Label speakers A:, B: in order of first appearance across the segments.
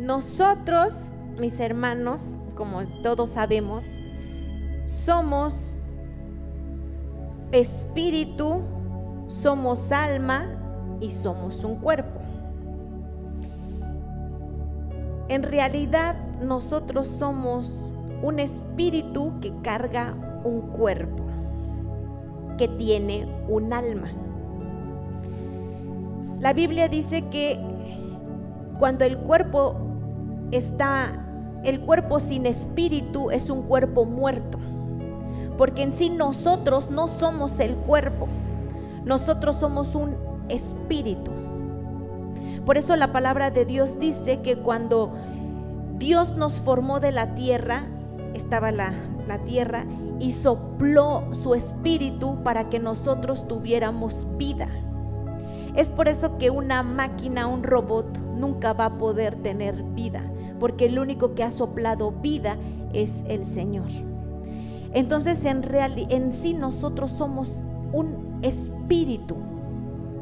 A: nosotros, mis hermanos, como todos sabemos, somos espíritu, somos alma y somos un cuerpo. En realidad, nosotros somos un espíritu que carga un cuerpo, que tiene un alma. La Biblia dice que cuando el cuerpo sin espíritu es un cuerpo muerto, porque en sí nosotros no somos el cuerpo, nosotros somos un espíritu. Por eso la palabra de Dios dice que cuando Dios nos formó de la tierra, estaba la tierra, y sopló su espíritu para que nosotros tuviéramos vida. Es por eso que una máquina, un robot, nunca va a poder tener vida, porque el único que ha soplado vida es el Señor. Entonces en sí nosotros somos un espíritu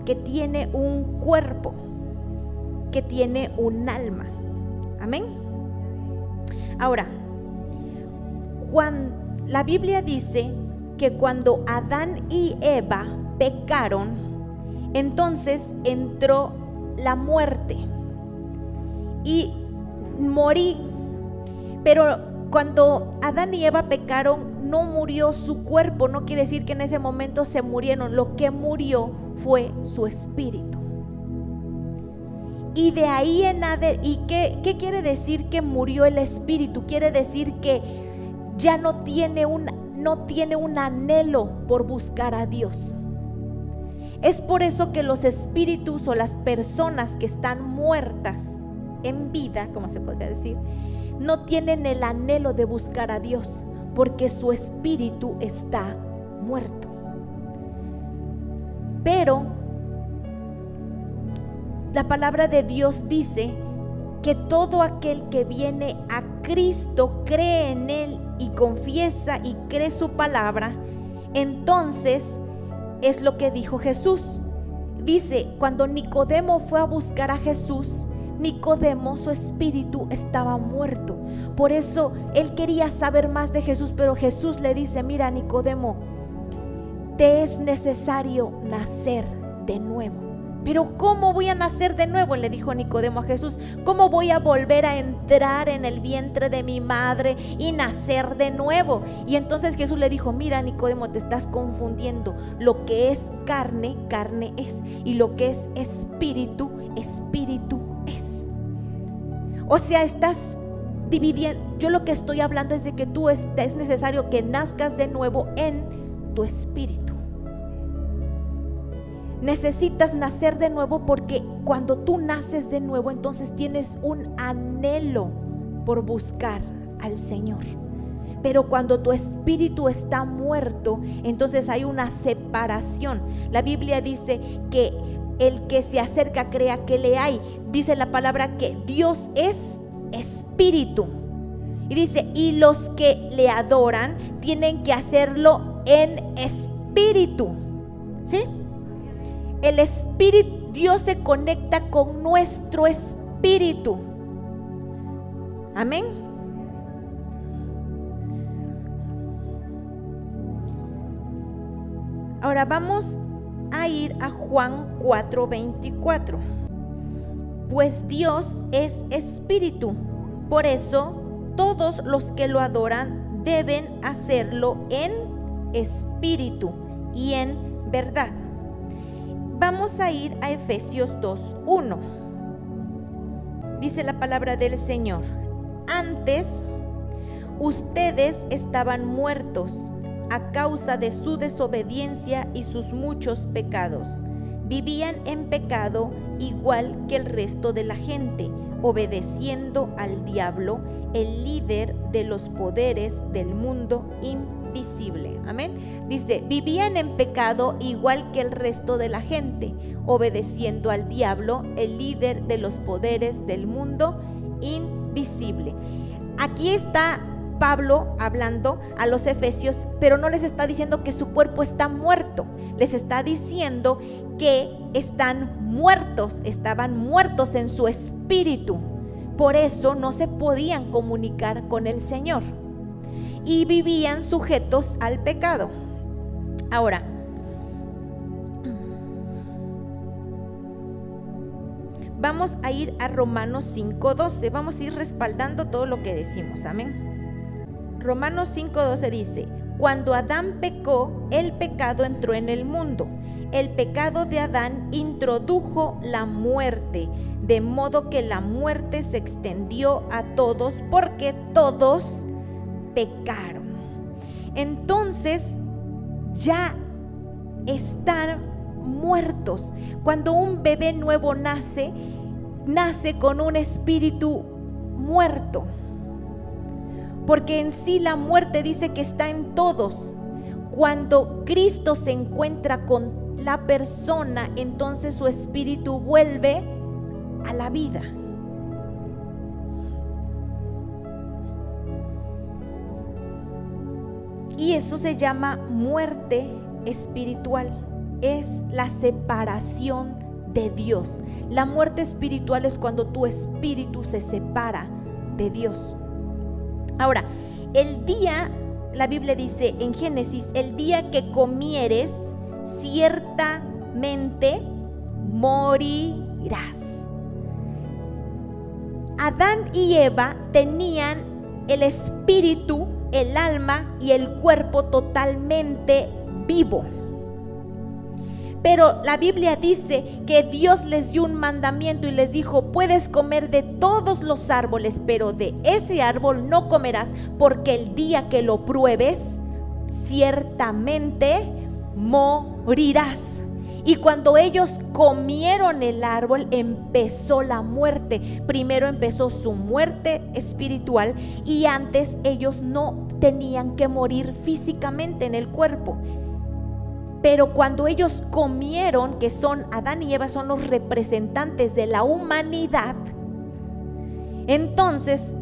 A: que tiene un cuerpo, que tiene un alma. Amén. Ahora, la Biblia dice que cuando Adán y Eva pecaron, entonces entró la muerte y morí. Pero cuando Adán y Eva pecaron, no murió su cuerpo, no quiere decir que en ese momento se murieron. Lo que murió fue su espíritu. Y de ahí en adelante, ¿y qué quiere decir que murió el espíritu? Quiere decir que ya no tiene un anhelo por buscar a Dios. Es por eso que los espíritus o las personas que están muertas en vida, como se podría decir, no tienen el anhelo de buscar a Dios, porque su espíritu está muerto. Pero la palabra de Dios dice que todo aquel que viene a Cristo, cree en Él y confiesa y cree su palabra, entonces es lo que dijo Jesús. Dice, cuando Nicodemo fue a buscar a Jesús, Nicodemo, su espíritu estaba muerto. Por eso él quería saber más de Jesús, pero Jesús le dice, mira Nicodemo, te es necesario nacer de nuevo. Pero ¿cómo voy a nacer de nuevo?, le dijo Nicodemo a Jesús. ¿Cómo voy a volver a entrar en el vientre de mi madre y nacer de nuevo? Y entonces Jesús le dijo, mira Nicodemo, te estás confundiendo. Lo que es carne, carne es. Y lo que es espíritu, espíritu es. O sea, estás dividiendo. Yo lo que estoy hablando es de que es necesario que nazcas de nuevo en tu espíritu. Necesitas nacer de nuevo, porque cuando tú naces de nuevo, entonces tienes un anhelo por buscar al Señor. Pero cuando tu espíritu está muerto, entonces hay una separación. La Biblia dice que el que se acerca crea que le hay. Dice la palabra que Dios es espíritu. Y dice, y los que le adoran tienen que hacerlo en espíritu. ¿Sí? El espíritu, Dios se conecta con nuestro espíritu. Amén. Ahora vamos a ir a Juan 4:24. Pues Dios es espíritu, por eso todos los que lo adoran deben hacerlo en espíritu y en verdad. Vamos a ir a Efesios 2:1. Dice la palabra del Señor: antes ustedes estaban muertos a causa de su desobediencia y sus muchos pecados. Vivían en pecado igual que el resto de la gente, obedeciendo al diablo, el líder de los poderes del mundo invisible. Amén. Dice, vivían en pecado igual que el resto de la gente, obedeciendo al diablo, el líder de los poderes del mundo invisible. Aquí está Pablo hablando a los efesios, pero no les está diciendo que su cuerpo está muerto, les está diciendo que están muertos, estaban muertos en su espíritu, Por eso no se podían comunicar con el Señor y vivían sujetos al pecado. Ahora, vamos a ir a Romanos 5:12. Vamos a ir respaldando todo lo que decimos. Amén. Romanos 5:12 dice: cuando Adán pecó, el pecado entró en el mundo. El pecado de Adán introdujo la muerte, de modo que la muerte se extendió a todos porque todos pecaron. Entonces ya están muertos. Cuando un bebé nuevo nace con un espíritu muerto, porque en sí la muerte dice que está en todos. Cuando Cristo se encuentra con la persona, entonces su espíritu vuelve a la vida. Y eso se llama muerte espiritual. Es la separación de Dios. La muerte espiritual es cuando tu espíritu se separa de Dios. Ahora, el día, la Biblia dice en Génesis, el día que comieres, ciertamente morirás. Adán y Eva tenían el espíritu, el alma y el cuerpo totalmente vivo. Pero la Biblia dice que Dios les dio un mandamiento y les dijo: puedes comer de todos los árboles, pero de ese árbol no comerás, porque el día que lo pruebes, ciertamente morirás. Y cuando ellos comieron el árbol, empezó la muerte. Primero empezó su muerte espiritual, y antes ellos no tenían que morir físicamente en el cuerpo. Pero cuando ellos comieron, que son Adán y Eva, son los representantes de la humanidad, entonces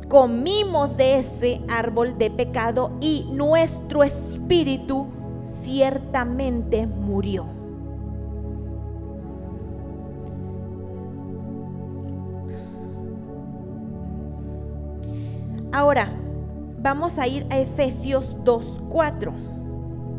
A: comimos de ese árbol de pecado y nuestro espíritu ciertamente murió. Ahora vamos a ir a Efesios 2:4.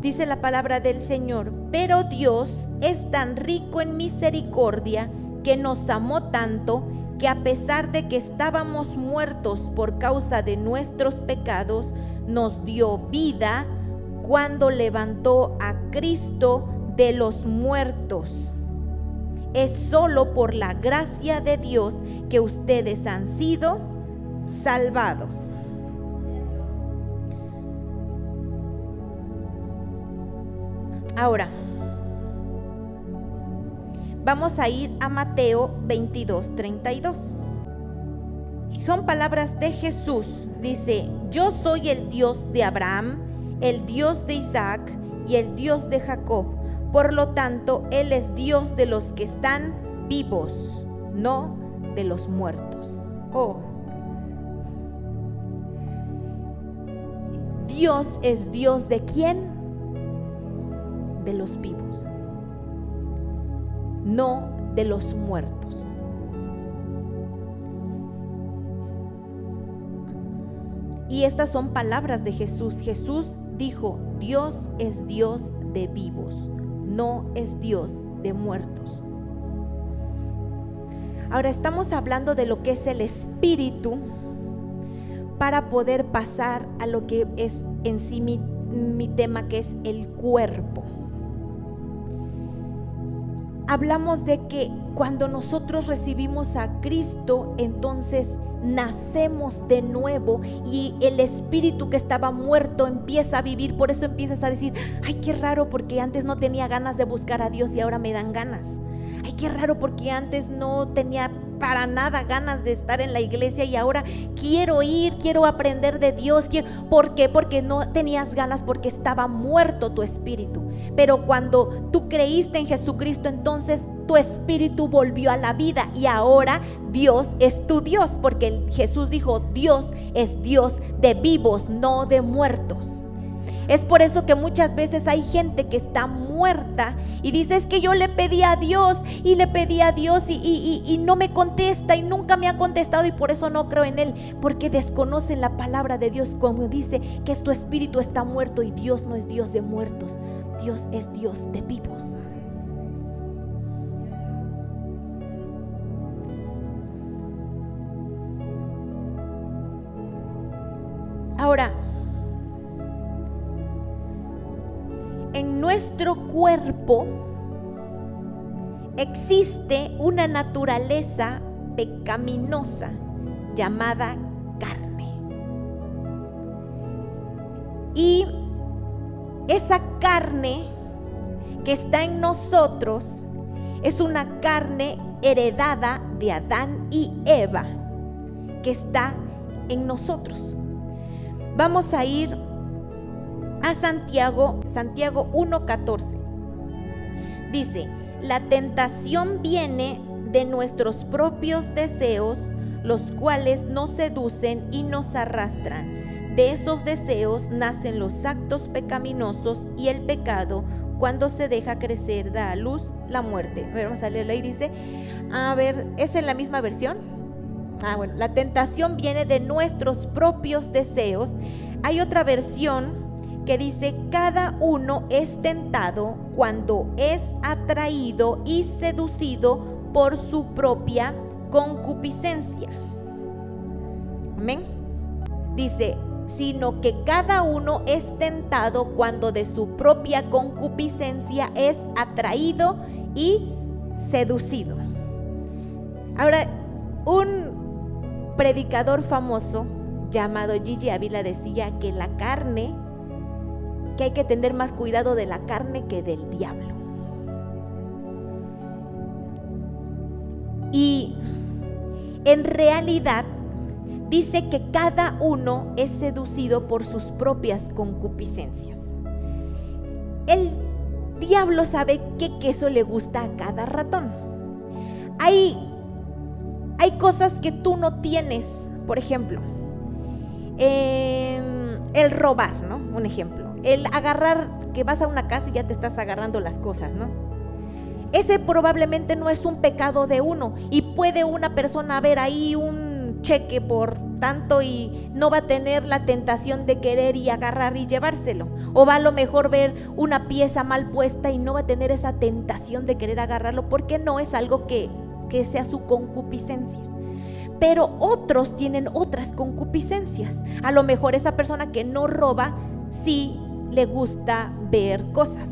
A: Dice la palabra del Señor: pero Dios es tan rico en misericordia, que nos amó tanto, que a pesar de que estábamos muertos por causa de nuestros pecados, nos dio vida cuando levantó a Cristo de los muertos. Es solo por la gracia de Dios que ustedes han sido salvados. Ahora, vamos a ir a Mateo 22:32. Son palabras de Jesús. Dice: yo soy el Dios de Abraham, el Dios de Isaac y el Dios de Jacob. Por lo tanto, Él es Dios de los que están vivos, no de los muertos. Oh. Dios es Dios ¿de quién? De los vivos, no de los muertos. Y estas son palabras de Jesús. Jesús dijo: Dios es Dios de vivos, no es Dios de muertos. Ahora estamos hablando de lo que es el espíritu, para poder pasar a lo que es en sí mi tema, que es el cuerpo. Hablamos de que cuando nosotros recibimos a Cristo, entonces nacemos de nuevo y el espíritu que estaba muerto empieza a vivir. Por eso empiezas a decir: ay, qué raro, porque antes no tenía ganas de buscar a Dios y ahora me dan ganas. Ay, qué raro, porque antes no tenía para nada ganas de estar en la iglesia y ahora quiero ir, quiero aprender de Dios. ¿Por qué? Porque no tenías ganas, porque estaba muerto tu espíritu. Pero cuando tú creíste en Jesucristo, entonces tu espíritu volvió a la vida y ahora Dios es tu Dios, porque Jesús dijo: Dios es Dios de vivos, no de muertos. Es por eso que muchas veces hay gente que está muerta y dice: es que yo le pedí a Dios y le pedí a Dios y no me contesta y nunca me ha contestado, y por eso no creo en Él, porque desconocen la palabra de Dios, como dice que tu espíritu está muerto, y Dios no es Dios de muertos, Dios es Dios de vivos. Ahora, en nuestro cuerpo existe una naturaleza pecaminosa llamada carne. Y esa carne que está en nosotros es una carne heredada de Adán y Eva, que está en nosotros. Vamos a ir a Santiago 1:14. Dice: la tentación viene de nuestros propios deseos, los cuales nos seducen y nos arrastran. De esos deseos nacen los actos pecaminosos, y el pecado, cuando se deja crecer, da a luz la muerte. A ver, vamos a leerla y dice, a ver, ¿es en la misma versión? Bueno, la tentación viene de nuestros propios deseos. Hay otra versión que dice: cada uno es tentado cuando es atraído y seducido por su propia concupiscencia. Amén. Dice: sino que cada uno es tentado cuando de su propia concupiscencia es atraído y seducido. Ahora, un predicador famoso llamado Gigi Ávila decía que la carne, que hay que tener más cuidado de la carne que del diablo. Y en realidad dice que cada uno es seducido por sus propias concupiscencias. El diablo sabe qué queso le gusta a cada ratón. Hay cosas que tú no tienes, por ejemplo, el robar, ¿no? Un ejemplo, el agarrar, que vas a una casa y ya te estás agarrando las cosas, ¿no? Ese probablemente no es un pecado de uno, y puede una persona ver ahí un cheque por tanto y no va a tener la tentación de querer y agarrar y llevárselo, o va a lo mejor ver una pieza mal puesta y no va a tener esa tentación de querer agarrarlo, porque no es algo que sea su concupiscencia. Pero otros tienen otras concupiscencias. A lo mejor esa persona que no roba sí le gusta ver cosas.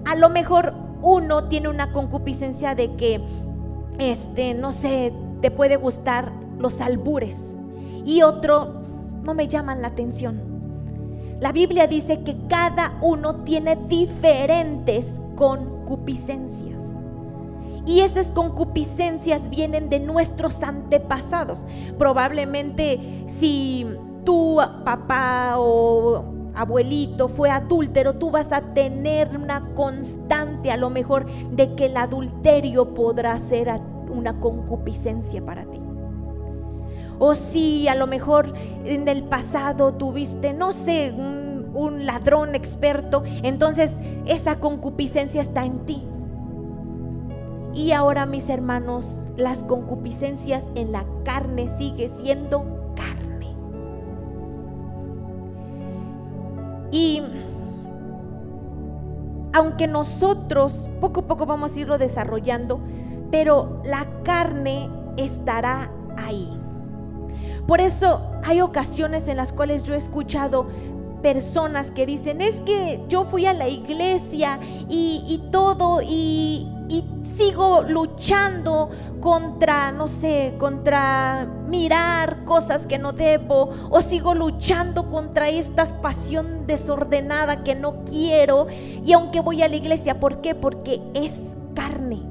A: A lo mejor uno tiene una concupiscencia de que, no sé, te puede gustar los albures, y otro no me llaman la atención. La Biblia dice que cada uno tiene diferentes concupiscencias, y esas concupiscencias vienen de nuestros antepasados. Probablemente si tu papá o abuelito fue adúltero, tú vas a tener una constante, a lo mejor, de que el adulterio podrá ser una concupiscencia para ti. O si a lo mejor en el pasado tuviste, no sé, un ladrón experto, entonces esa concupiscencia está en ti. Y ahora, mis hermanos, las concupiscencias en la carne sigue siendo carne. Y aunque nosotros poco a poco vamos a irlo desarrollando, pero la carne estará ahí. Por eso hay ocasiones en las cuales yo he escuchado personas que dicen: es que yo fui a la iglesia y todo, y sigo luchando contra, no sé, contra mirar cosas que no debo, o sigo luchando contra esta pasión desordenada que no quiero, y aunque voy a la iglesia, ¿por qué? Porque es carne,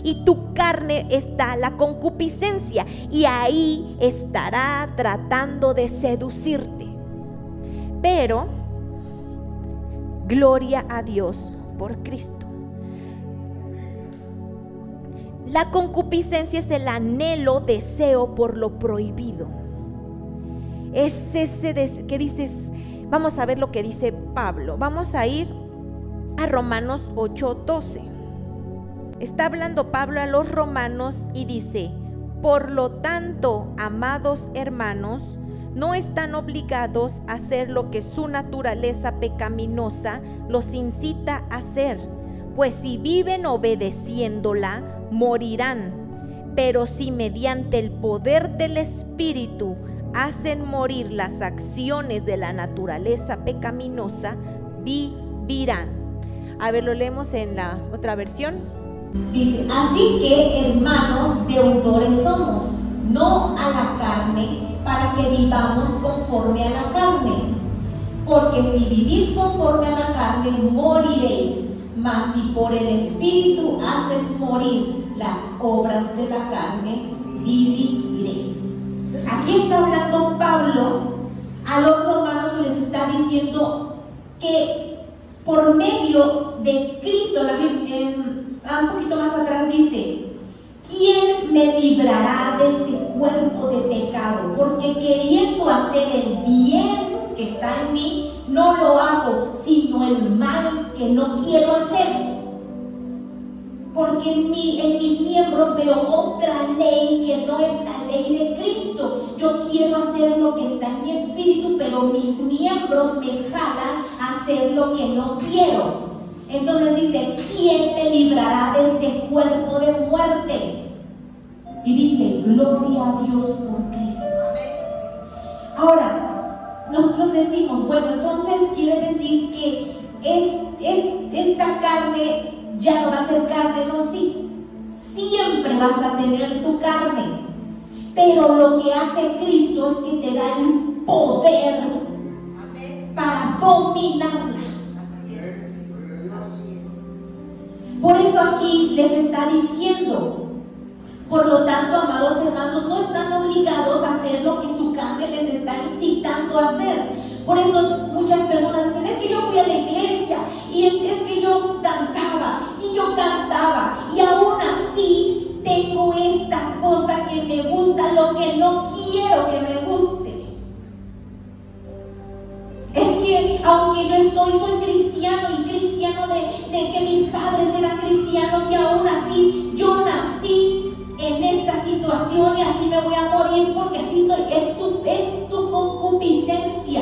A: y tu carne está la concupiscencia, y ahí estará tratando de seducirte. Pero gloria a Dios por Cristo. La concupiscencia es el anhelo, deseo por lo prohibido. Es ese que dices: Vamos a ver lo que dice Pablo. Vamos a ir a Romanos 8:12. Está hablando Pablo a los romanos y dice: por lo tanto, amados hermanos, no están obligados a hacer lo que su naturaleza pecaminosa los incita a hacer, pues si viven obedeciéndola, morirán. Pero si mediante el poder del Espíritu hacen morir las acciones de la naturaleza pecaminosa, vivirán. A ver, lo leemos en la otra versión.
B: Dice: así que, hermanos, deudores somos, no a la carne, para que vivamos conforme a la carne. Porque si vivís conforme a la carne, moriréis. Mas si por el Espíritu haces morir las obras de la carne, viviréis. Aquí está hablando Pablo a los romanos y les está diciendo que por medio de Cristo, un poquito más atrás dice: ¿quién me librará de este cuerpo de pecado? Porque queriendo hacer el bien que está en mí, no lo hago, sino el mal que no quiero hacer. Porque en mis miembros veo otra ley que no es la ley de Cristo. Yo quiero hacer lo que está en mi espíritu, pero mis miembros me jalan a hacer lo que no quiero. Entonces dice: ¿quién me librará de este cuerpo de muerte? Y dice: gloria a Dios por Cristo. Ahora, nosotros decimos: bueno, entonces quiere decir que esta carne ya no va a ser carne. No, sí, siempre vas a tener tu carne, pero lo que hace Cristo es que te da el poder para dominarla. Por eso aquí les está diciendo: por lo tanto, amados hermanos, no están obligados a hacer lo que su carne les está incitando a hacer. Por eso muchas personas dicen: es que yo fui a la iglesia y es que yo danzaba y yo cantaba y aún así tengo esta cosa que me gusta, lo que no quiero que me guste. Es que aunque yo soy cristiano y cristiano de que mis padres eran cristianos, y aún así yo nací en esta situación y así me voy a morir porque así soy. Es tu concupiscencia.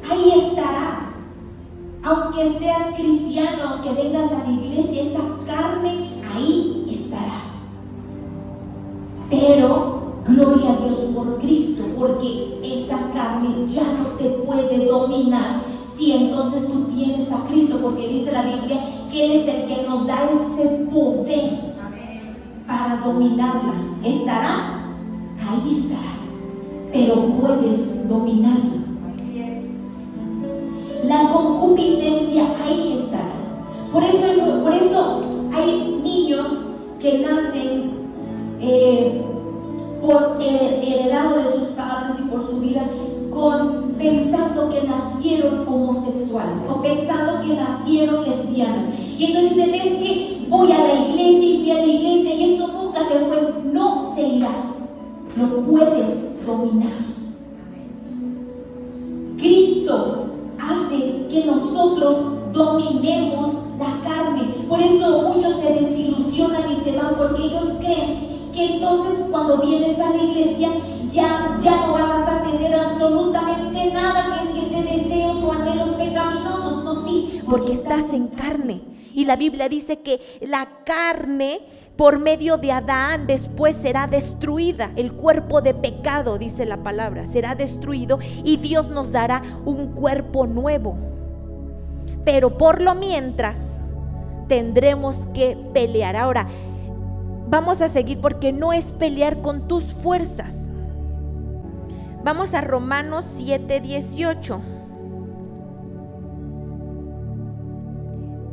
B: Ahí estará. Aunque seas cristiano, aunque vengas a la iglesia, esa carne ahí estará. Pero gloria a Dios por Cristo, porque esa carne ya no te puede dominar si entonces tú tienes a Cristo, porque dice la Biblia que Él es el que nos da ese poder para dominarla. ¿Estará? Ahí estará, pero puedes dominarla. La concupiscencia ahí estará. Por eso hay niños que nacen por heredado de sus padres y por su vida, pensando que nacieron homosexuales o pensando que nacieron lesbianas. Y entonces dicen: es que voy a la iglesia y fui a la iglesia y esto nunca se fue. No se irá. Lo puedes dominar. Cristo hace que nosotros dominemos la carne. Por eso muchos se desilusionan y se van, porque ellos creen que entonces cuando vienes a la iglesia ya no vas a tener absolutamente nada que te deseos o anhelos pecaminosos. No, sí,
A: porque estás en carne. Y la Biblia dice que la carne, por medio de Adán, después será destruida. El cuerpo de pecado, dice la palabra, será destruido y Dios nos dará un cuerpo nuevo. Pero por lo mientras tendremos que pelear. Ahora, vamos a seguir, porque no es pelear con tus fuerzas. Vamos a Romanos 7:18.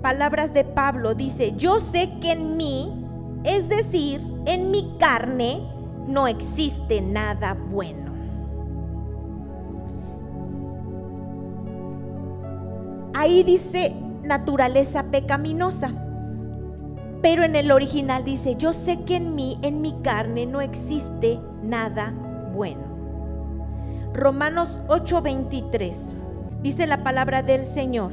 A: Palabras de Pablo, dice: yo sé que en mí, es decir, en mi carne, no existe nada bueno. Ahí dice naturaleza pecaminosa, pero en el original dice: yo sé que en mí, en mi carne, no existe nada bueno. Romanos 8:23 Dice la palabra del Señor: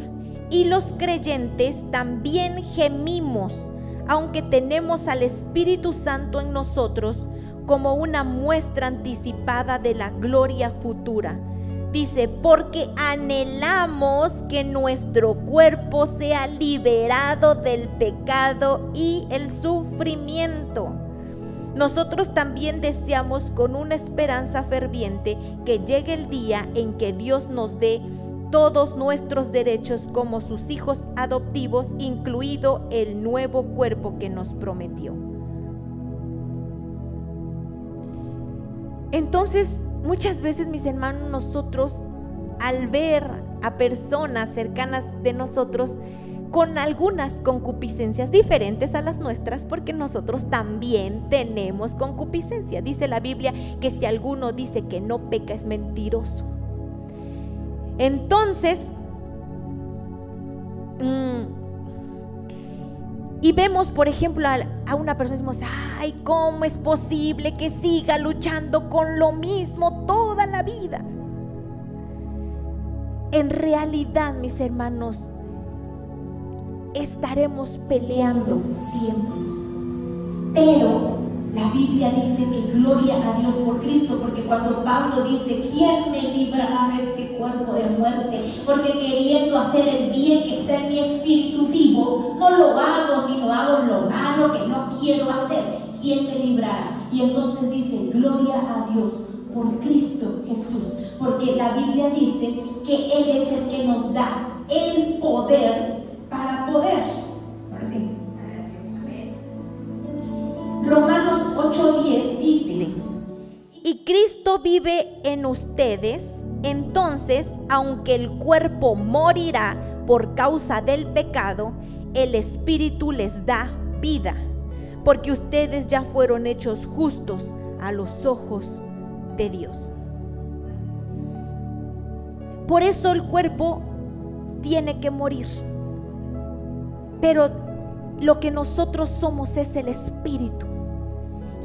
A: y los creyentes también gemimos, aunque tenemos al Espíritu Santo en nosotros, como una muestra anticipada de la gloria futura. Dice, porque anhelamos que nuestro cuerpo sea liberado del pecado y el sufrimiento. Nosotros también deseamos con una esperanza ferviente que llegue el día en que Dios nos dé todos nuestros derechos como sus hijos adoptivos, incluido el nuevo cuerpo que nos prometió. Entonces, muchas veces, mis hermanos, nosotros al ver a personas cercanas de nosotros con algunas concupiscencias diferentes a las nuestras, porque nosotros también tenemos concupiscencia. Dice la Biblia que si alguno dice que no peca es mentiroso. Entonces, y vemos, por ejemplo, a una persona y decimos, ay, ¿cómo es posible que siga luchando con lo mismo toda la vida? En realidad, mis hermanos, estaremos peleando siempre.
B: Pero la Biblia dice que gloria a Dios por Cristo, porque cuando Pablo dice, ¿quién me librará de este cuerpo de muerte? Porque queriendo hacer el bien que está en mi espíritu vivo, no lo hago, sino hago lo malo que no quiero hacer. ¿Quién me librará? Y entonces dice, gloria a Dios por Cristo Jesús, porque la Biblia dice que Él es el que nos da el poder para poder. Ahora sí. Romanos 8:10 dice,
A: y Cristo vive en ustedes, entonces, aunque el cuerpo morirá por causa del pecado, el Espíritu les da vida, porque ustedes ya fueron hechos justos a los ojos de Dios. Por eso el cuerpo tiene que morir, pero lo que nosotros somos es el Espíritu.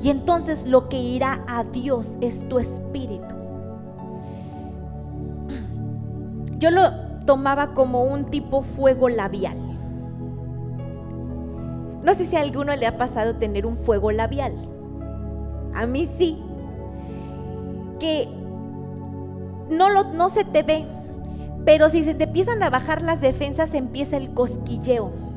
A: Y entonces lo que irá a Dios es tu espíritu. Yo lo tomaba como un tipo fuego labial. No sé si a alguno le ha pasado tener un fuego labial. A mí sí. Que no se te ve, pero si se te empiezan a bajar las defensas, empieza el cosquilleo.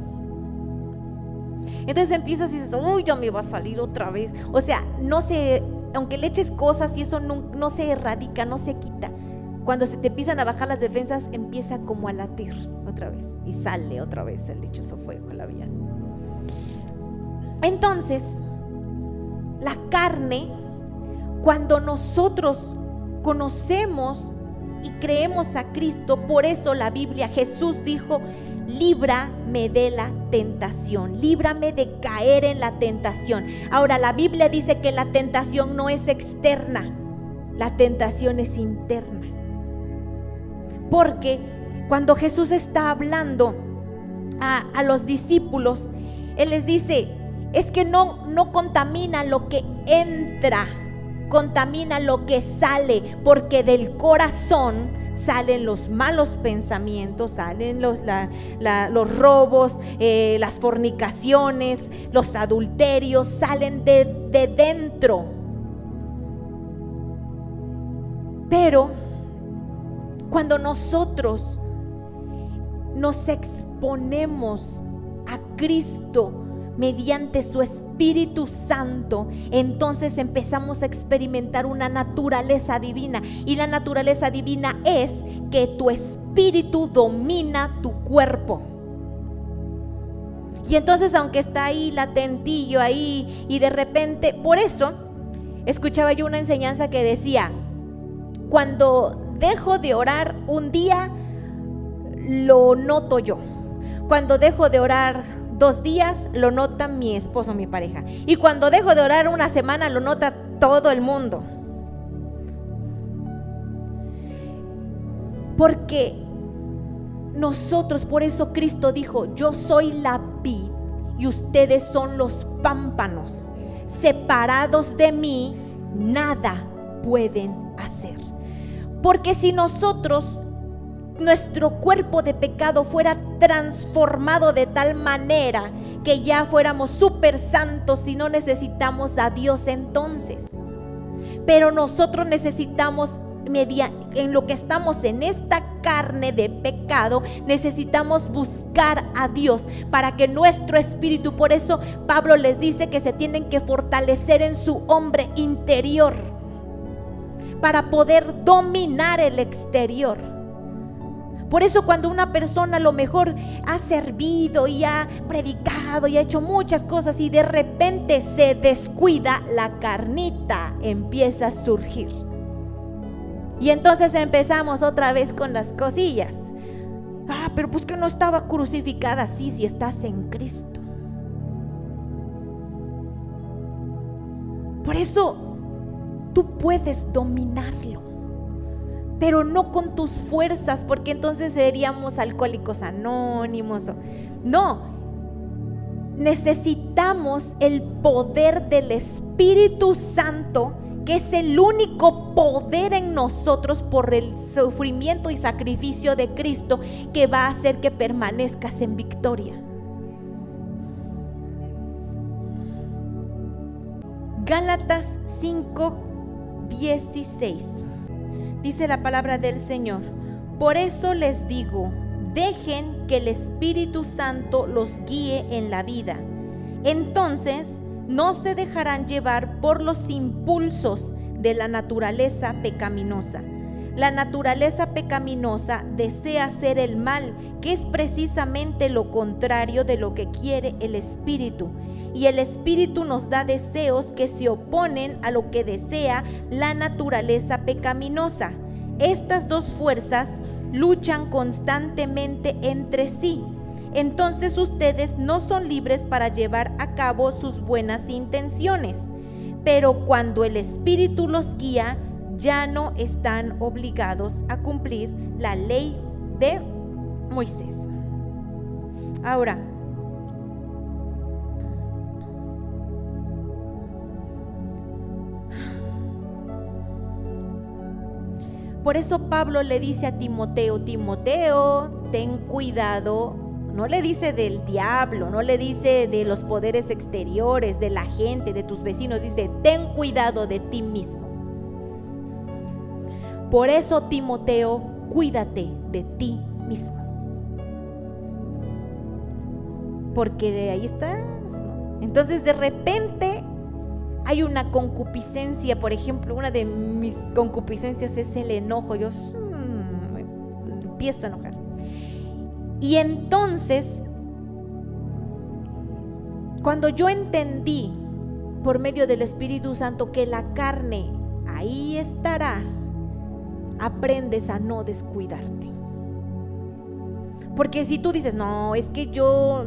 A: Entonces empiezas y dices, uy, ya me va a salir otra vez. O sea, no se, aunque le eches cosas y eso no se erradica, no se quita. Cuando se te empiezan a bajar las defensas, empieza como a latir otra vez y sale otra vez el dichoso fuego labial. Entonces, la carne, cuando nosotros conocemos y creemos a Cristo, por eso la Biblia, Jesús dijo, líbrame de la tentación, líbrame de caer en la tentación. Ahora, la Biblia dice que la tentación no es externa, la tentación es interna. Porque cuando Jesús está hablando a los discípulos, Él les dice, es que no contamina lo que entra, contamina lo que sale, porque del corazón salen los malos pensamientos, salen los robos, las fornicaciones, los adulterios, salen de dentro. Pero cuando nosotros nos exponemos a Cristo mediante su Espíritu Santo, entonces empezamos a experimentar una naturaleza divina, y la naturaleza divina es que tu espíritu domina tu cuerpo. Y entonces, aunque está ahí latentillo ahí, y de repente, por eso escuchaba yo una enseñanza que decía, cuando dejo de orar un día, lo noto yo. Cuando dejo de orar 2 días, lo nota mi esposo, mi pareja. Y cuando dejo de orar una semana, lo nota todo el mundo. Porque nosotros, por eso Cristo dijo, yo soy la vid y ustedes son los pámpanos. Separados de mí, nada pueden hacer. Porque si nosotros nuestro cuerpo de pecado fuera transformado de tal manera que ya fuéramos súper santos y no necesitamos a Dios entonces. Pero nosotros necesitamos, en lo que estamos en esta carne de pecado, necesitamos buscar a Dios para que nuestro espíritu, por eso Pablo les dice que se tienen que fortalecer en su hombre interior para poder dominar el exterior. Por eso cuando una persona a lo mejor ha servido y ha predicado y ha hecho muchas cosas y de repente se descuida, la carnita empieza a surgir. Y entonces empezamos otra vez con las cosillas. Pero pues que no estaba crucificada. Sí, si estás en Cristo. Por eso tú puedes dominarlo, pero no con tus fuerzas, porque entonces seríamos alcohólicos anónimos. No, necesitamos el poder del Espíritu Santo, que es el único poder en nosotros por el sufrimiento y sacrificio de Cristo, que va a hacer que permanezcas en victoria. Gálatas 5:16. Dice la palabra del Señor: por eso les digo, dejen que el Espíritu Santo los guíe en la vida. Entonces no se dejarán llevar por los impulsos de la naturaleza pecaminosa. La naturaleza pecaminosa desea hacer el mal, que es precisamente lo contrario de lo que quiere el Espíritu. Y el Espíritu nos da deseos que se oponen a lo que desea la naturaleza pecaminosa. Estas dos fuerzas luchan constantemente entre sí. Entonces ustedes no son libres para llevar a cabo sus buenas intenciones. Pero cuando el Espíritu los guía, ya no están obligados a cumplir la ley de Moisés. Ahora, por eso Pablo le dice a Timoteo: Timoteo, ten cuidado. No le dice del diablo, no le dice de los poderes exteriores, de la gente, de tus vecinos. Dice: ten cuidado de ti mismo. Por eso, Timoteo, cuídate de ti mismo. Porque de ahí está. Entonces, de repente hay una concupiscencia. Por ejemplo, una de mis concupiscencias es el enojo. Yo me empiezo a enojar. Y entonces, cuando yo entendí por medio del Espíritu Santo que la carne ahí estará, aprendes a no descuidarte. Porque si tú dices: no, es que yo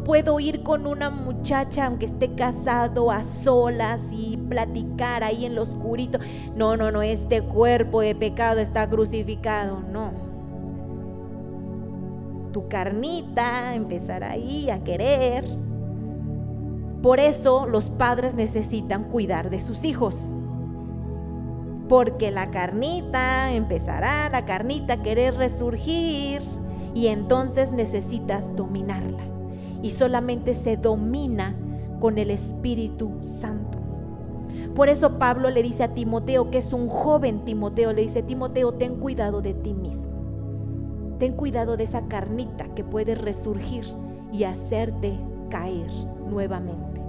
A: puedo ir con una muchacha aunque esté casado, a solas, y platicar ahí en lo oscurito. No, este cuerpo de pecado está crucificado. No. Tu carnita empezará ahí a querer. Por eso los padres necesitan cuidar de sus hijos, porque la carnita empezará, la carnita a querer resurgir, y entonces necesitas dominarla, y solamente se domina con el Espíritu Santo. Por eso Pablo le dice a Timoteo, que es un joven Timoteo, le dice: Timoteo, ten cuidado de ti mismo. Ten cuidado de esa carnita que puede resurgir y hacerte caer nuevamente.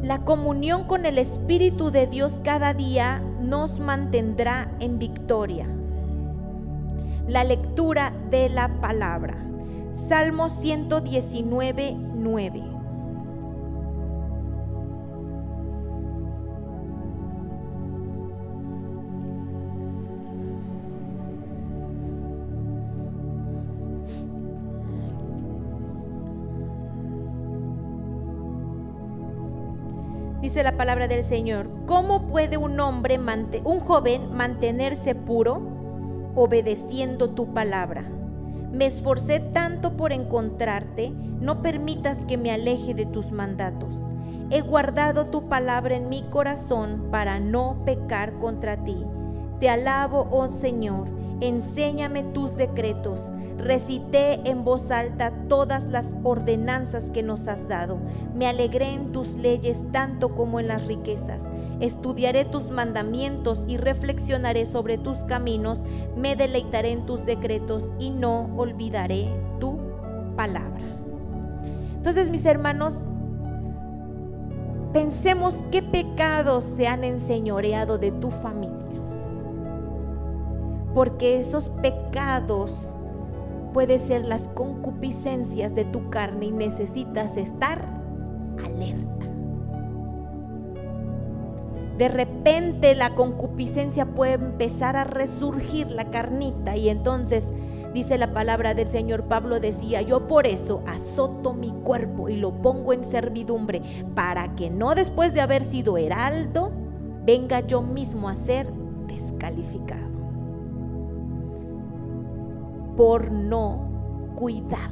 A: La comunión con el Espíritu de Dios cada día nos mantendrá en victoria. La lectura de la palabra. Salmo 119:9. Dice la palabra del Señor: ¿cómo puede un joven mantenerse puro? Obedeciendo tu palabra. Me esforcé tanto por encontrarte, no permitas que me aleje de tus mandatos. He guardado tu palabra en mi corazón para no pecar contra ti. Te alabo, oh Señor, enséñame tus decretos. Recité en voz alta todas las ordenanzas que nos has dado. Me alegré en tus leyes tanto como en las riquezas. Estudiaré tus mandamientos y reflexionaré sobre tus caminos. Me deleitaré en tus decretos y no olvidaré tu palabra. Entonces, mis hermanos, pensemos qué pecados se han enseñoreado de tu familia, porque esos pecados pueden ser las concupiscencias de tu carne y necesitas estar alerta. De repente la concupiscencia puede empezar a resurgir, la carnita, y entonces dice la palabra del Señor, Pablo decía, yo por eso azoto mi cuerpo y lo pongo en servidumbre, para que no después de haber sido heraldo, venga yo mismo a ser descalificado por no cuidar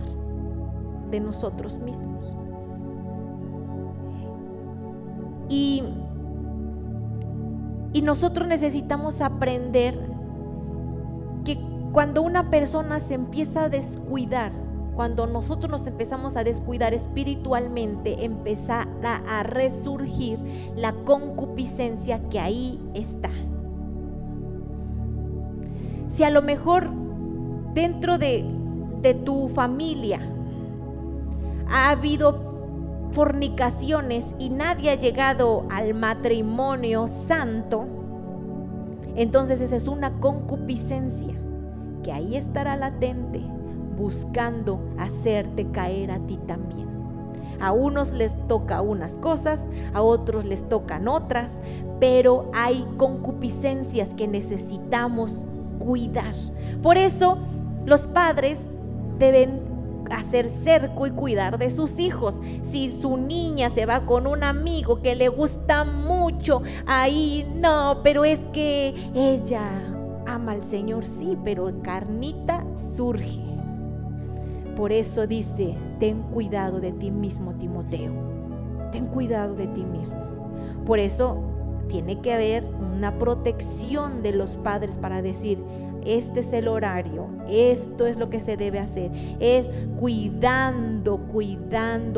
A: de nosotros mismos. Y nosotros necesitamos aprender que cuando una persona se empieza a descuidar, cuando nosotros nos empezamos a descuidar espiritualmente, empezará a resurgir la concupiscencia que ahí está. Si a lo mejor dentro de tu familia ha habido fornicaciones y nadie ha llegado al matrimonio santo, entonces esa es una concupiscencia que ahí estará latente, buscando hacerte caer a ti también. A unos les toca unas cosas, a otros les tocan otras, pero hay concupiscencias que necesitamos cuidar. Por eso los padres deben hacer cerco y cuidar de sus hijos. Si su niña se va con un amigo que le gusta mucho, ahí no, pero es que ella ama al Señor, sí, pero carnita surge. Por eso dice, ten cuidado de ti mismo, Timoteo, ten cuidado de ti mismo. Por eso tiene que haber una protección de los padres para decir, este es el horario, esto es lo que se debe hacer, es cuidando,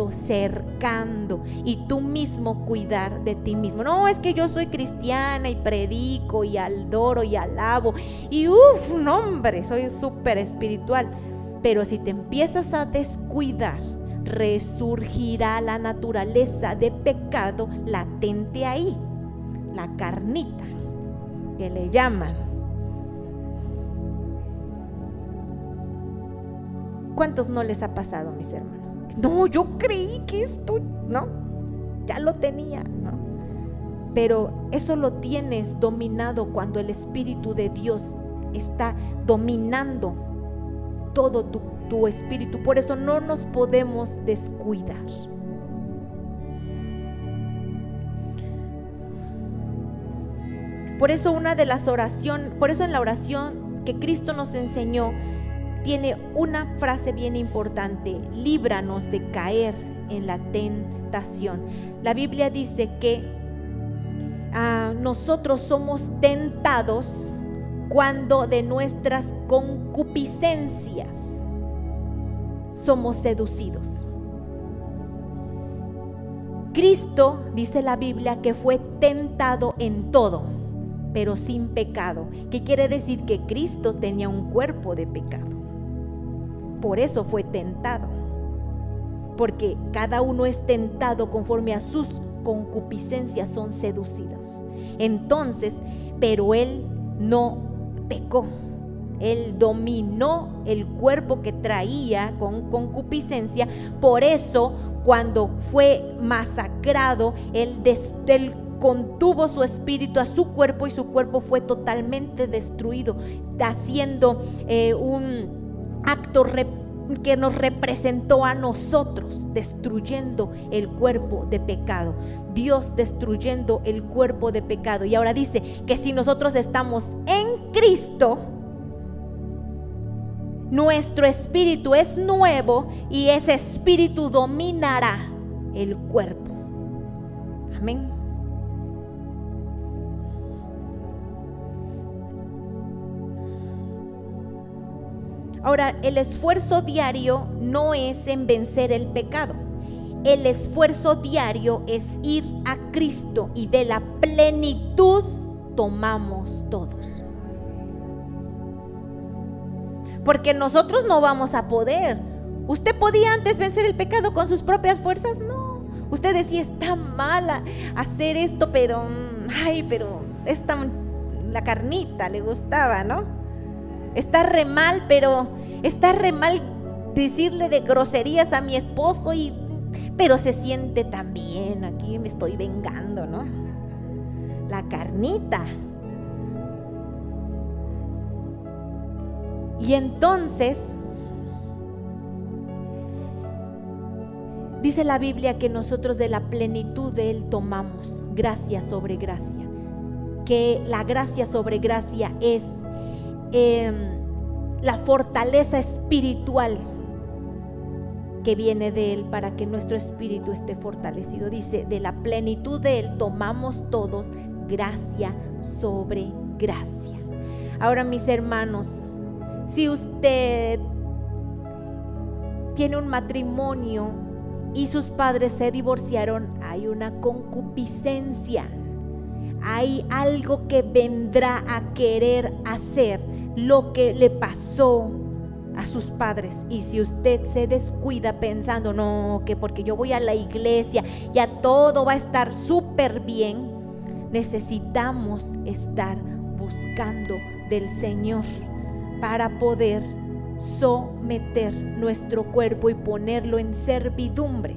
A: cercando, y tú mismo cuidar de ti mismo. No, es que yo soy cristiana y predico y adoro y alabo y no hombre, soy súper espiritual, pero si te empiezas a descuidar, resurgirá la naturaleza de pecado latente ahí, la carnita que le llaman. ¿Cuántos no les ha pasado, mis hermanos? No, yo creí que esto, no, ya lo tenía, ¿no? Pero eso lo tienes dominado cuando el Espíritu de Dios está dominando todo tu espíritu. Por eso no nos podemos descuidar. Por eso en la oración que Cristo nos enseñó, tiene una frase bien importante: líbranos de caer en la tentación. La Biblia dice que nosotros somos tentados cuando de nuestras concupiscencias somos seducidos. Cristo, dice la Biblia, que fue tentado en todo, pero sin pecado. ¿Qué quiere decir? Que Cristo tenía un cuerpo de pecado. Por eso fue tentado, porque cada uno es tentado conforme a sus concupiscencias son seducidas. Entonces, pero Él no pecó. Él dominó el cuerpo que traía con concupiscencia. Por eso, cuando fue masacrado, Él contuvo su espíritu a su cuerpo y su cuerpo fue totalmente destruido, haciendo un acto que nos representó a nosotros, destruyendo el cuerpo de pecado. Dios destruyendo el cuerpo de pecado. Y ahora dice que si nosotros estamos en Cristo, nuestro espíritu es nuevo y ese espíritu dominará el cuerpo. Amén. Ahora, el esfuerzo diario no es en vencer el pecado. El esfuerzo diario es ir a Cristo y de la plenitud tomamos todos. Porque nosotros no vamos a poder. ¿Usted podía antes vencer el pecado con sus propias fuerzas? No. Usted decía, está mala hacer esto, pero la carnita le gustaba, ¿no? Está re mal, pero está re mal decirle de groserías a mi esposo, pero se siente tan bien, aquí me estoy vengando, ¿no? La carnita. Y entonces dice la Biblia que nosotros de la plenitud de Él tomamos gracia sobre gracia, que la gracia sobre gracia es la fortaleza espiritual que viene de Él para que nuestro espíritu esté fortalecido. Dice, de la plenitud de Él tomamos todos gracia sobre gracia. Ahora, mis hermanos, si usted tiene un matrimonio y sus padres se divorciaron, hay una concupiscencia, hay algo que vendrá a querer hacer lo que le pasó a sus padres. Y si usted se descuida pensando, no, que porque yo voy a la iglesia ya todo va a estar súper bien, necesitamos estar buscando del Señor para poder someter nuestro cuerpo y ponerlo en servidumbre.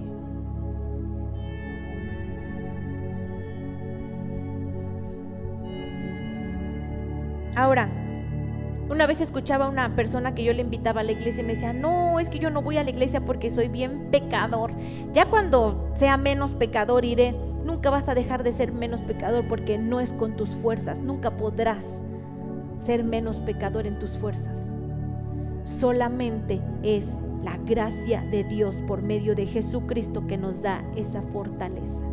A: Ahora, una vez escuchaba a una persona que yo le invitaba a la iglesia y me decía, no, es que yo no voy a la iglesia porque soy bien pecador. Ya cuando sea menos pecador iré. Nunca vas a dejar de ser menos pecador porque no es con tus fuerzas. Nunca podrás ser menos pecador en tus fuerzas. Solamente es la gracia de Dios por medio de Jesucristo que nos da esa fortaleza.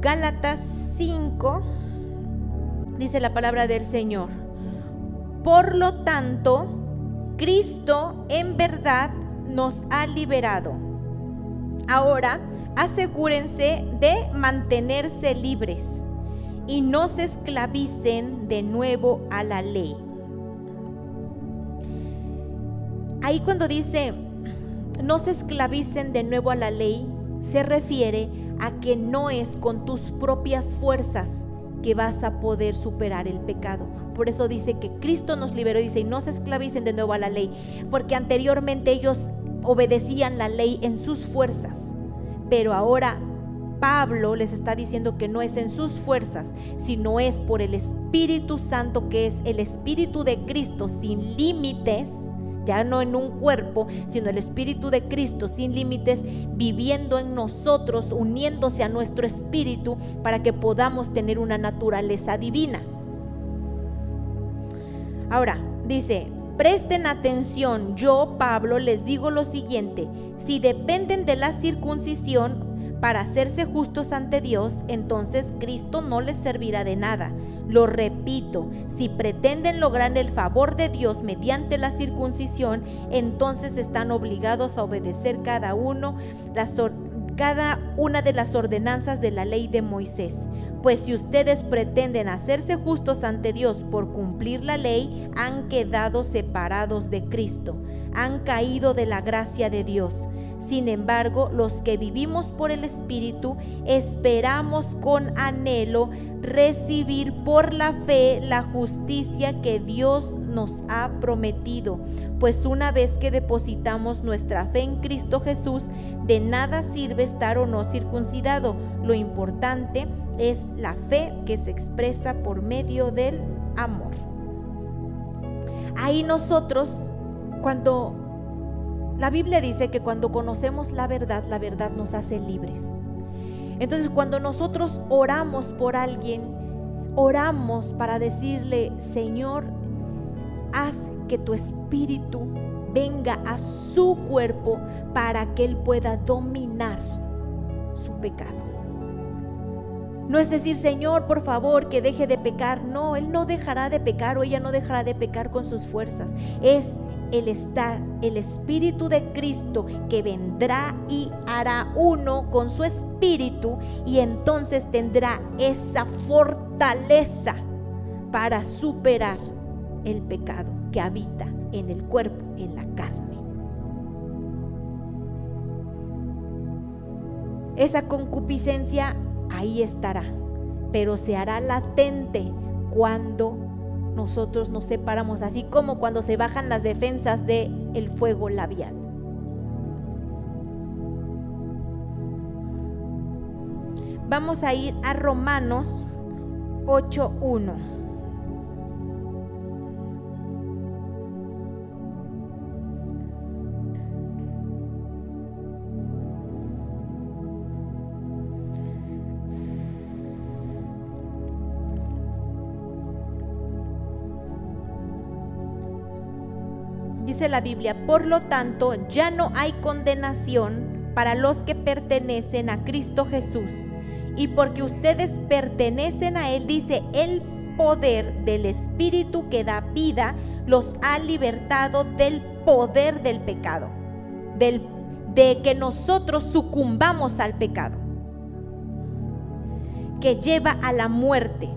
A: Gálatas 5 dice la palabra del Señor: por lo tanto, Cristo en verdad nos ha liberado. Ahora, asegúrense de mantenerse libres y no se esclavicen de nuevo a la ley. Ahí cuando dice no se esclavicen de nuevo a la ley, se refiere a que no es con tus propias fuerzas que vas a poder superar el pecado. Por eso dice que Cristo nos liberó, dice, y no se esclavicen de nuevo a la ley, porque anteriormente ellos obedecían la ley en sus fuerzas, pero ahora Pablo les está diciendo que no es en sus fuerzas, sino es por el Espíritu Santo, que es el Espíritu de Cristo sin límites, ya no en un cuerpo, sino el Espíritu de Cristo sin límites, viviendo en nosotros, uniéndose a nuestro espíritu para que podamos tener una naturaleza divina. Ahora, dice, presten atención, yo, Pablo, les digo lo siguiente: si dependen de la circuncisión para hacerse justos ante Dios, entonces Cristo no les servirá de nada. Lo repito, si pretenden lograr el favor de Dios mediante la circuncisión, entonces están obligados a obedecer cada una de las ordenanzas de la ley de Moisés. Pues si ustedes pretenden hacerse justos ante Dios por cumplir la ley, han quedado separados de Cristo, han caído de la gracia de Dios. Sin embargo, los que vivimos por el Espíritu esperamos con anhelo recibir por la fe la justicia que Dios nos ha prometido. Pues una vez que depositamos nuestra fe en Cristo Jesús, de nada sirve estar o no circuncidado. Lo importante es la fe que se expresa por medio del amor. Ahí nosotros, cuando la Biblia dice que cuando conocemos la verdad nos hace libres. Entonces, cuando nosotros oramos por alguien, oramos para decirle: Señor, haz que tu espíritu venga a su cuerpo para que él pueda dominar su pecado. No es decir: Señor, por favor, que deje de pecar. No, él no dejará de pecar, o ella no dejará de pecar con sus fuerzas. Es el Espíritu de Cristo que vendrá y hará uno con su espíritu, y entonces tendrá esa fortaleza para superar el pecado que habita en el cuerpo, en la carne. Esa concupiscencia ahí estará, pero se hará latente cuando nosotros nos separamos, así como cuando se bajan las defensas del fuego labial. Vamos a ir a Romanos 8:1. Dice la Biblia: por lo tanto, ya no hay condenación para los que pertenecen a Cristo Jesús. Y porque ustedes pertenecen a Él, dice, el poder del Espíritu que da vida los ha libertado del poder del pecado, de que nosotros sucumbamos al pecado, que lleva a la muerte.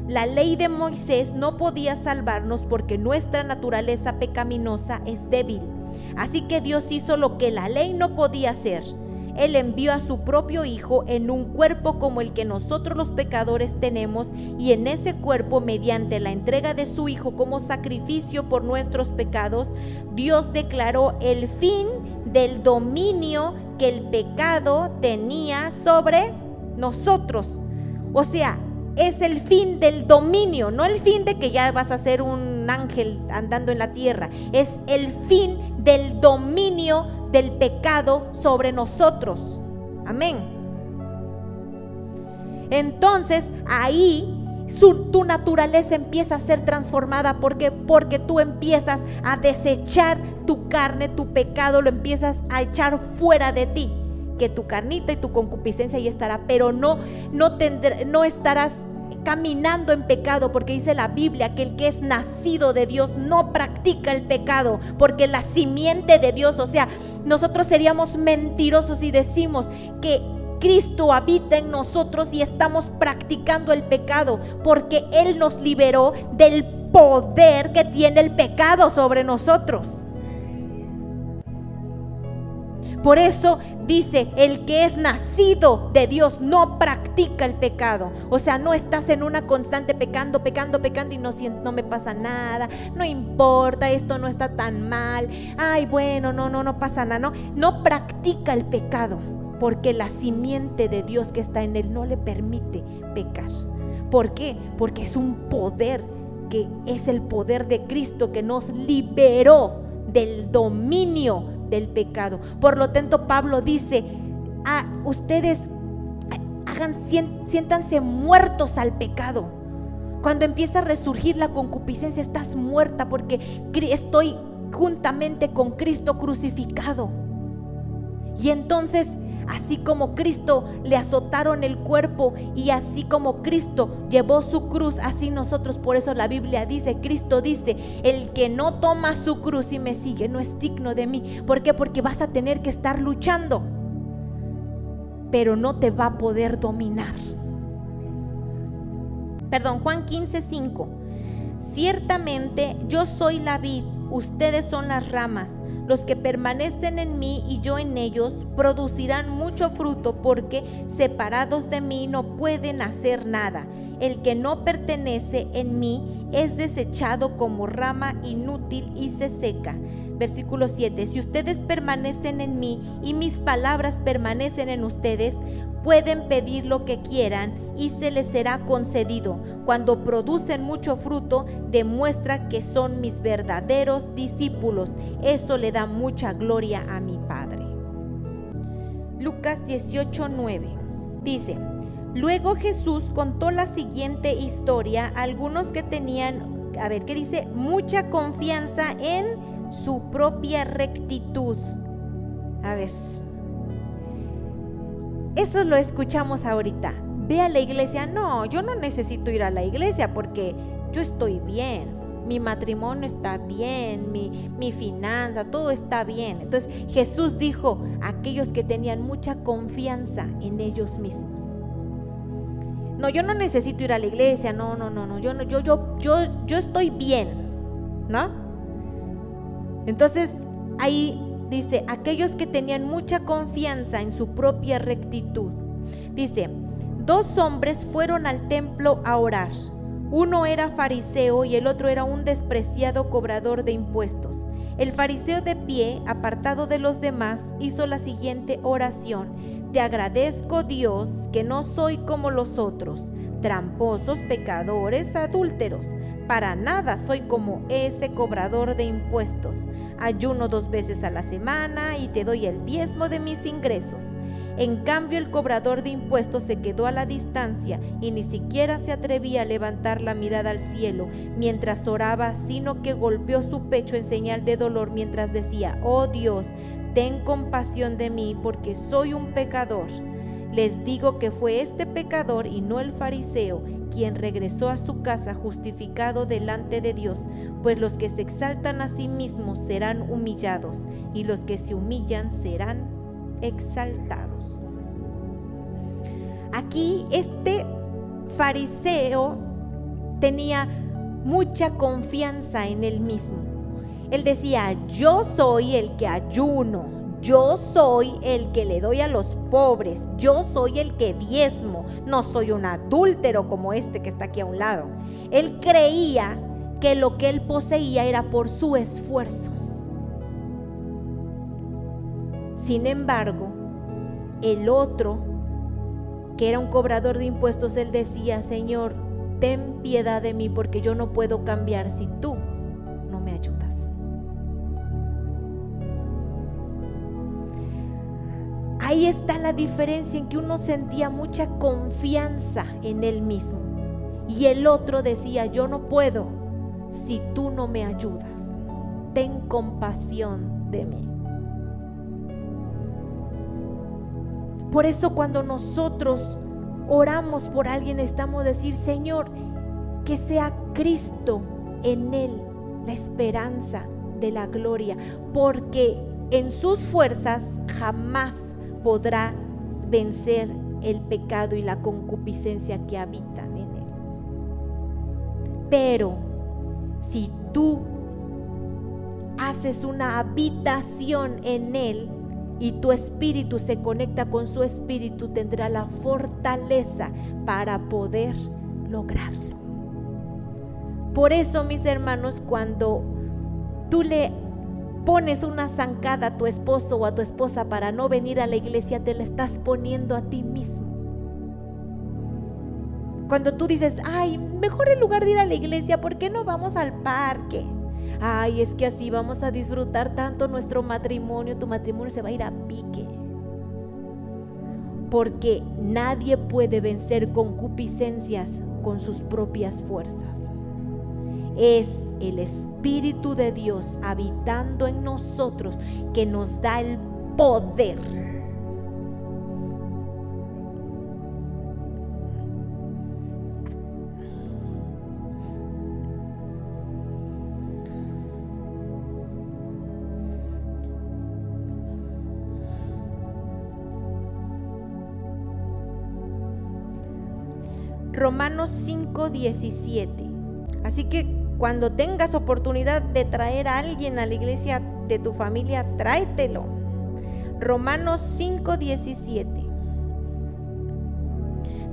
A: La ley de Moisés no podía salvarnos porque nuestra naturaleza pecaminosa es débil. Así que Dios hizo lo que la ley no podía hacer. Él envió a su propio Hijo en un cuerpo como el que nosotros los pecadores tenemos, y en ese cuerpo, mediante la entrega de su Hijo como sacrificio por nuestros pecados, Dios declaró el fin del dominio que el pecado tenía sobre nosotros. O sea, es el fin del dominio, no el fin de que ya vas a ser un ángel andando en la tierra. Es el fin del dominio del pecado sobre nosotros. Amén. Entonces ahí tu naturaleza empieza a ser transformada. Porque tú empiezas a desechar tu carne, tu pecado, lo empiezas a echar fuera de ti. Que tu carnita y tu concupiscencia ahí estará, pero no estarás caminando en pecado, porque dice la Biblia que el que es nacido de Dios no practica el pecado, porque la simiente de Dios, o sea, nosotros seríamos mentirosos si decimos que Cristo habita en nosotros y estamos practicando el pecado, porque Él nos liberó del poder que tiene el pecado sobre nosotros. Por eso dice, el que es nacido de Dios no practica el pecado. O sea, no estás en una constante pecando y no me pasa nada, no importa, esto no está tan mal, ay, bueno, no pasa nada. No practica el pecado, porque la simiente de Dios que está en él no le permite pecar. ¿Por qué? Porque es un poder, que es el poder de Cristo, que nos liberó del dominio del pecado. Por lo tanto, Pablo dice: ustedes siéntanse muertos al pecado. Cuando empieza a resurgir la concupiscencia, estás muerta, porque estoy juntamente con Cristo crucificado. Y entonces, así como Cristo le azotaron el cuerpo, y así como Cristo llevó su cruz, así nosotros. Por eso la Biblia dice, Cristo dice: el que no toma su cruz y me sigue no es digno de mí. ¿Por qué? Porque vas a tener que estar luchando, pero no te va a poder dominar. Juan 15:5. Ciertamente yo soy la vid, ustedes son las ramas. Los que permanecen en mí y yo en ellos producirán mucho fruto, porque separados de mí no pueden hacer nada. El que no pertenece en mí es desechado como rama inútil y se seca. Versículo 7. Si ustedes permanecen en mí y mis palabras permanecen en ustedes, pueden pedir lo que quieran y se les será concedido. Cuando producen mucho fruto, demuestra que son mis verdaderos discípulos. Eso le da mucha gloria a mi Padre. Lucas 18:9. Dice, luego Jesús contó la siguiente historia a algunos que tenían, a ver, ¿qué dice? Mucha confianza en su propia rectitud. A ver, eso lo escuchamos ahorita. Ve a la iglesia. No, yo no necesito ir a la iglesia porque yo estoy bien. Mi matrimonio está bien, mi finanza, todo está bien. Entonces Jesús dijo a aquellos que tenían mucha confianza en ellos mismos. No, yo no necesito ir a la iglesia, no, yo estoy bien, ¿no? Entonces ahí dice, aquellos que tenían mucha confianza en su propia rectitud. Dice, 2 hombres fueron al templo a orar. Uno era fariseo y el otro era un despreciado cobrador de impuestos. El fariseo, de pie, apartado de los demás, hizo la siguiente oración: te agradezco, Dios, que no soy como los otros, tramposos, pecadores, adúlteros. Para nada soy como ese cobrador de impuestos. Ayuno 2 veces a la semana y te doy el diezmo de mis ingresos. En cambio, el cobrador de impuestos se quedó a la distancia y ni siquiera se atrevía a levantar la mirada al cielo mientras oraba, sino que golpeó su pecho en señal de dolor mientras decía: oh Dios, ten compasión de mí porque soy un pecador. Les digo que fue este pecador y no el fariseo quien regresó a su casa justificado delante de Dios, pues los que se exaltan a sí mismos serán humillados y los que se humillan serán exaltados. Aquí este fariseo tenía mucha confianza en él mismo. Él decía: yo soy el que ayuno, yo soy el que le doy a los pobres, yo soy el que diezmo, no soy un adúltero como este que está aquí a un lado. Él creía que lo que él poseía era por su esfuerzo. Sin embargo, el otro, que era un cobrador de impuestos, él decía: Señor, ten piedad de mí porque yo no puedo cambiar si tú no me ayudas. Ahí está la diferencia, en que uno sentía mucha confianza en él mismo y el otro decía: yo no puedo si tú no me ayudas, ten compasión de mí. Por eso cuando nosotros oramos por alguien, necesitamos decir: Señor, que sea Cristo en él la esperanza de la gloria, porque en sus fuerzas jamás podrá vencer el pecado y la concupiscencia que habitan en él. Pero si tú haces una habitación en él y tu espíritu se conecta con su espíritu, tendrá la fortaleza para poder lograrlo. Por eso, mis hermanos, cuando tú le pones una zancada a tu esposo o a tu esposa para no venir a la iglesia, te la estás poniendo a ti mismo. Cuando tú dices: ay, mejor en lugar de ir a la iglesia, ¿por qué no vamos al parque? Ay, es que así vamos a disfrutar tanto nuestro matrimonio. Tu matrimonio se va a ir a pique. Porque nadie puede vencer concupiscencias con sus propias fuerzas. Es el Espíritu de Dios habitando en nosotros que nos da el poder. Romanos 5:17. Así que cuando tengas oportunidad de traer a alguien a la iglesia de tu familia, tráetelo. Romanos 5:17.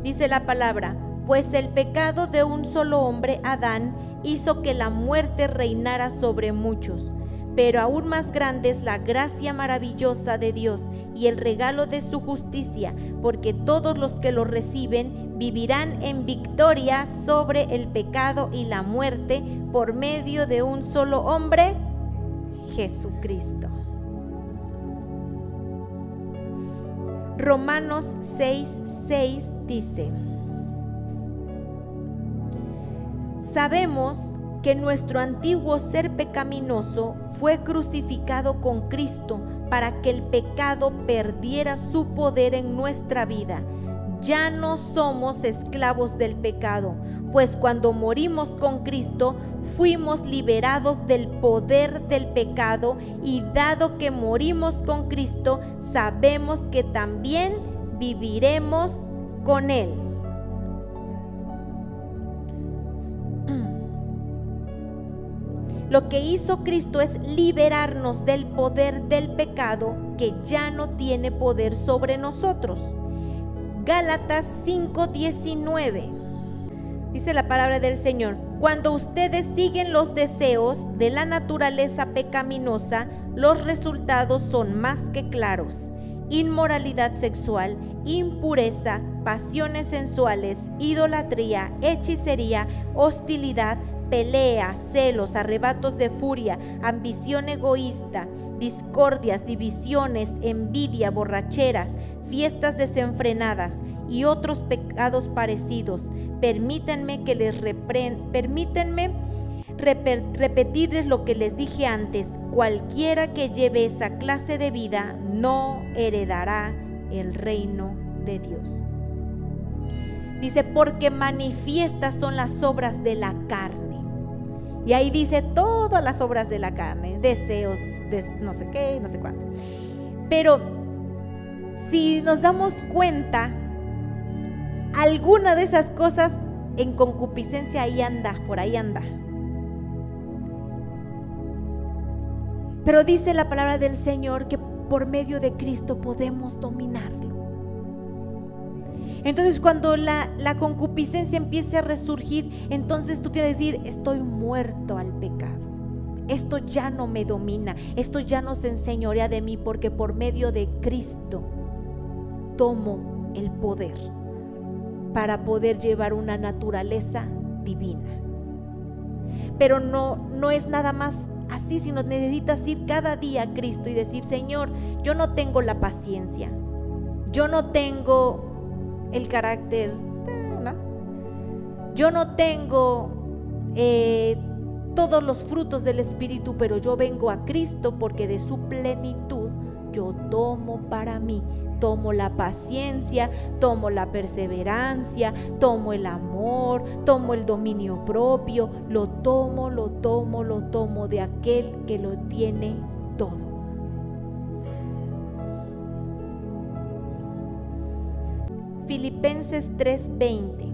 A: Dice la palabra: pues el pecado de un solo hombre, Adán, hizo que la muerte reinara sobre muchos. Pero aún más grande es la gracia maravillosa de Dios y el regalo de su justicia, porque todos los que lo reciben vivirán en victoria sobre el pecado y la muerte por medio de un solo hombre, Jesucristo. Romanos 6:6 dice: sabemos que nuestro antiguo ser pecaminoso fue crucificado con Cristo para que el pecado perdiera su poder en nuestra vida. Ya no somos esclavos del pecado, pues cuando morimos con Cristo fuimos liberados del poder del pecado, y dado que morimos con Cristo, sabemos que también viviremos con Él. Lo que hizo Cristo es liberarnos del poder del pecado, que ya no tiene poder sobre nosotros. Gálatas 5:19 dice la palabra del Señor: cuando ustedes siguen los deseos de la naturaleza pecaminosa, los resultados son más que claros: inmoralidad sexual, impureza, pasiones sensuales, idolatría, hechicería, hostilidad, pelea, celos, arrebatos de furia, ambición egoísta, discordias, divisiones, envidia, borracheras, fiestas desenfrenadas y otros pecados parecidos. Permítanme repetirles lo que les dije antes: cualquiera que lleve esa clase de vida no heredará el reino de Dios. Dice: porque manifiestas son las obras de la carne. Y ahí dice todas las obras de la carne: deseos, no sé qué, no sé cuánto. Pero si nos damos cuenta, alguna de esas cosas en concupiscencia ahí anda, por ahí anda. Pero dice la palabra del Señor que por medio de Cristo podemos dominarlo. Entonces, cuando la concupiscencia empiece a resurgir, entonces tú tienes que decir: estoy muerto al pecado. Esto ya no me domina, esto ya no se enseñorea de mí, porque por medio de Cristo tomo el poder para poder llevar una naturaleza divina. Pero no es nada más así, sino necesitas ir cada día a Cristo y decir: Señor, yo no tengo la paciencia, yo no tengo el carácter, ¿no? Yo no tengo todos los frutos del Espíritu, pero yo vengo a Cristo porque de su plenitud yo tomo para mí. Tomo la paciencia, tomo la perseverancia, tomo el amor, tomo el dominio propio, lo tomo de aquel que lo tiene todo. Filipenses 3:20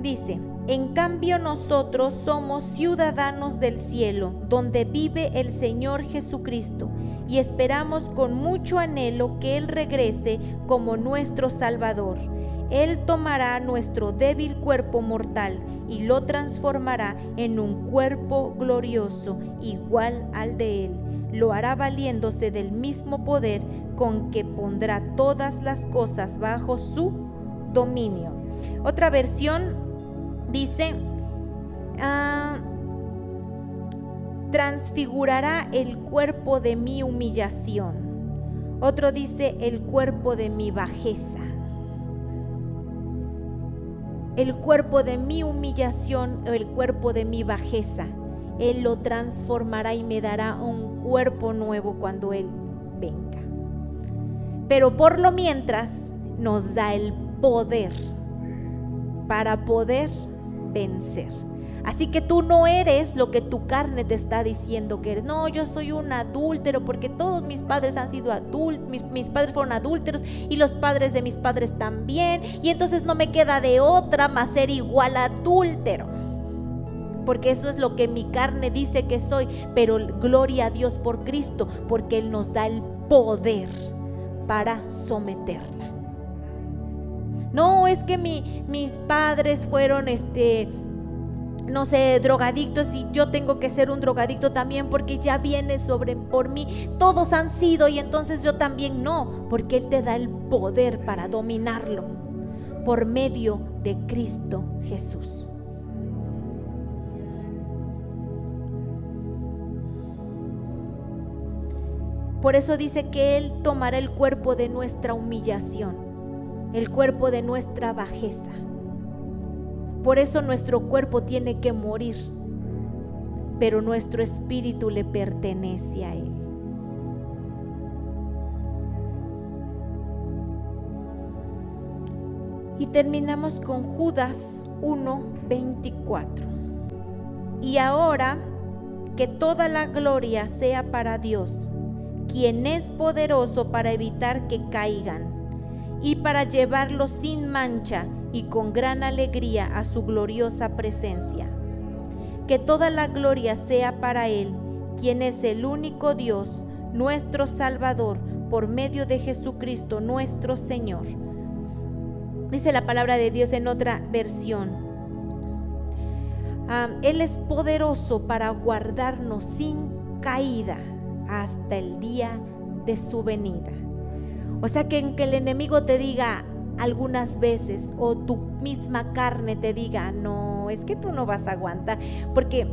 A: dice: en cambio nosotros somos ciudadanos del cielo, donde vive el Señor Jesucristo, y esperamos con mucho anhelo que Él regrese como nuestro Salvador. Él tomará nuestro débil cuerpo mortal y lo transformará en un cuerpo glorioso igual al de Él. Lo hará valiéndose del mismo poder con que pondrá todas las cosas bajo su dominio. Otra versión dice: transfigurará el cuerpo de mi humillación. Otro dice: el cuerpo de mi bajeza. El cuerpo de mi humillación o el cuerpo de mi bajeza, Él lo transformará y me dará un cuerpo nuevo cuando Él venga. Pero por lo mientras nos da el poder para poder vencer. Así que tú no eres lo que tu carne te está diciendo que eres. No, yo soy un adúltero porque todos mis padres han sido adúlteros, mis padres fueron adúlteros y los padres de mis padres también, y entonces no me queda de otra más ser igual a adúltero, porque eso es lo que mi carne dice que soy. Pero gloria a Dios por Cristo, porque Él nos da el poder para someterla. No, es que mis padres fueron no sé, drogadictos, y yo tengo que ser un drogadicto también porque ya viene por mí. Todos han sido, y entonces yo también no, porque Él te da el poder para dominarlo por medio de Cristo Jesús. Por eso dice que Él tomará el cuerpo de nuestra humillación, el cuerpo de nuestra bajeza. Por eso nuestro cuerpo tiene que morir, pero nuestro espíritu le pertenece a Él. Y terminamos con Judas 1:24. Y ahora que toda la gloria sea para Dios, quien es poderoso para evitar que caigan y para llevarlos sin mancha y con gran alegría a su gloriosa presencia. Que toda la gloria sea para Él, quien es el único Dios, nuestro Salvador, por medio de Jesucristo nuestro Señor. Dice la palabra de Dios en otra versión: Él es poderoso para guardarnos sin caída hasta el día de su venida. O sea que aunque el enemigo te diga algunas veces, o tu misma carne te diga, no, es que tú no vas a aguantar, porque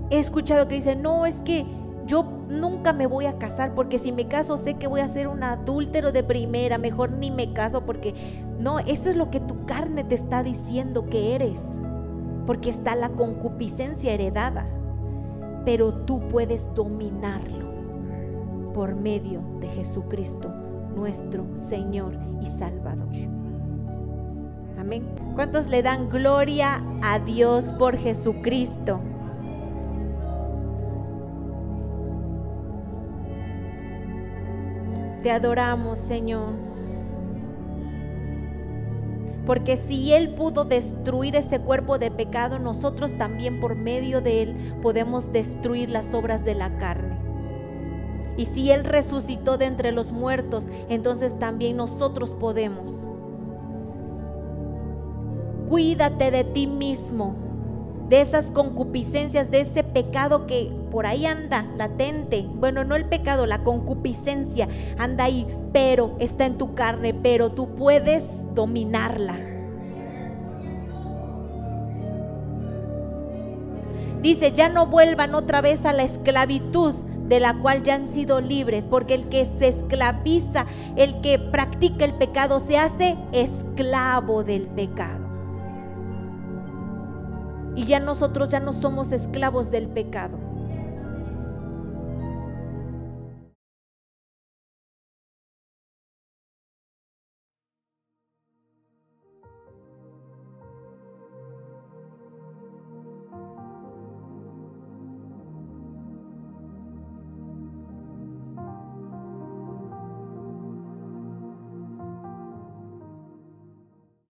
A: he escuchado que dicen, no, es que yo nunca me voy a casar, porque si me caso sé que voy a ser un adúltero de primera, mejor ni me caso, porque no, eso es lo que tu carne te está diciendo que eres, porque está la concupiscencia heredada, pero tú puedes dominarlo por medio de Jesucristo, nuestro Señor y Salvador. Amén. ¿Cuántos le dan gloria a Dios por Jesucristo? Te adoramos, Señor, porque si Él pudo destruir ese cuerpo de pecado, nosotros también por medio de Él podemos destruir las obras de la carne. Y si Él resucitó de entre los muertos, entonces también nosotros podemos. Cuídate de ti mismo, de esas concupiscencias, de ese pecado que por ahí anda latente. Bueno, no el pecado, la concupiscencia anda ahí, pero está en tu carne, pero tú puedes dominarla. Dice, ya no vuelvan otra vez a la esclavitud de la cual ya han sido libres, porque el que se esclaviza, el que practica el pecado, se hace esclavo del pecado. Y ya nosotros ya no somos esclavos del pecado.